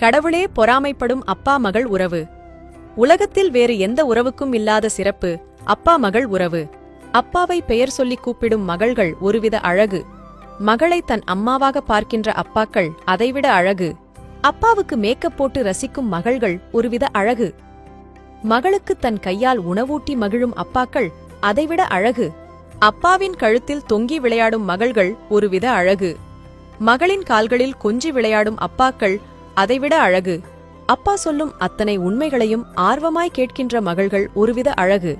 கடவுளே பொறாமைப்படும் அப்பா மகள் உறவு. உலகத்தில் வேறு எந்த உறவுக்கும் இல்லாத சிறப்பு அப்பா மகள் உறவு. அப்பாவை பெயர் சொல்லி கூப்பிடும் மகள்கள் ஒருவித அழகு. மகளை தன் அம்மாவாக பார்க்கின்ற அப்பாக்கள் அதைவிட அழகு. அப்பாவுக்கு மேக்கப் போட்டு ரசிக்கும் மகள்கள் ஒருவித அழகு. மகளுக்கு தன் கையால் உணவூட்டி மகிழும் அப்பாக்கள் அதைவிட அழகு. அப்பாவின் கழுத்தில் தொங்கி விளையாடும் மகள்கள் ஒருவித அழகு. மகளின் கால்களில் கொஞ்சி விளையாடும் அப்பாக்கள் அதைவிட அழகு. அப்பா சொல்லும் அத்தனை உண்மைகளையும் ஆர்வமாய் கேட்கின்ற மகள்கள் ஒருவித அழகு.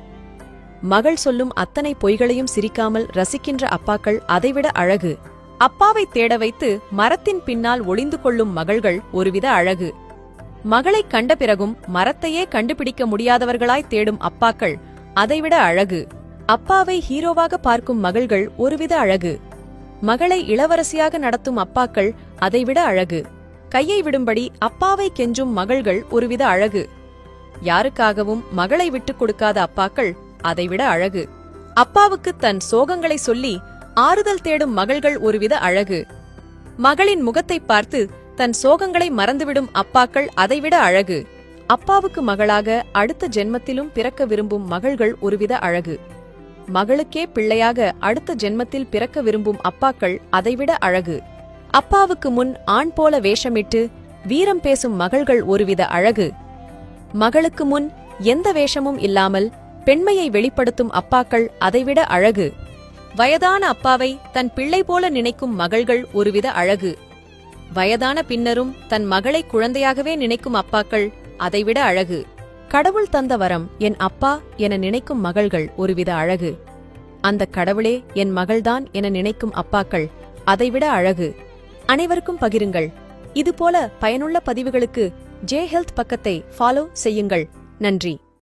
மகள் சொல்லும் அத்தனை பொய்களையும் சிரிக்காமல் ரசிக்கின்ற அப்பாக்கள் அதைவிட அழகு. அப்பாவை தேட வைத்து மரத்தின் பின்னால் ஒளிந்து கொள்ளும் மகள்கள் ஒருவித அழகு. மகளைக் கண்ட பிறகும் மரத்தையே கண்டுபிடிக்க முடியாதவர்களாய் தேடும் அப்பாக்கள் அதைவிட அழகு. அப்பாவை ஹீரோவாக பார்க்கும் மகள்கள் ஒருவித அழகு. மகளை இளவரசியாக நடத்தும் அப்பாக்கள் அதைவிட அழகு. கையை விடும்படி அப்பாவை கெஞ்சும் மகள்கள் ஒருவித அழகு. யாருக்காகவும் மகளை விட்டுக் கொடுக்காத அப்பாக்கள் அதைவிட அழகு. அப்பாவுக்கு தன் சோகங்களை சொல்லி ஆறுதல் தேடும் மகள்கள் ஒருவித அழகு. மகளின் முகத்தை பார்த்து தன் சோகங்களை மறந்துவிடும் அப்பாக்கள் அதைவிட அழகு. அப்பாவுக்கு மகளாக அடுத்த ஜென்மத்திலும் பிறக்க விரும்பும் மகள்கள் ஒருவித அழகு. மகளுக்கே பிள்ளையாக அடுத்த ஜென்மத்தில் பிறக்க விரும்பும் அப்பாக்கள் அதைவிட அழகு. அப்பாவுக்கு முன் ஆண் போல வேஷமிட்டு வீரம் பேசும் மகள்கள் ஒருவித அழகு. மகளுக்கு முன் எந்த வேஷமும் இல்லாமல் பெண்மையை வெளிப்படுத்தும் அப்பாக்கள் அதைவிட அழகு. வயதான அப்பாவை தன் பிள்ளை போல நினைக்கும் மகள்கள் ஒருவித அழகு. வயதான பின்னரும் தன் மகளை குழந்தையாகவே நினைக்கும் அப்பாக்கள் அதைவிட அழகு. கடவுள் தந்த வரம் என் அப்பா என நினைக்கும் மகள்கள் ஒருவித அழகு. அந்த கடவுளே என் மகள்தான் என நினைக்கும் அப்பாக்கள் அதைவிட அழகு. அனைவருக்கும் பகிருங்கள். இதுபோல பயனுள்ள பதிவுகளுக்கு ஜே ஹெல்த் பக்கத்தை ஃபாலோ செய்யுங்கள். நன்றி.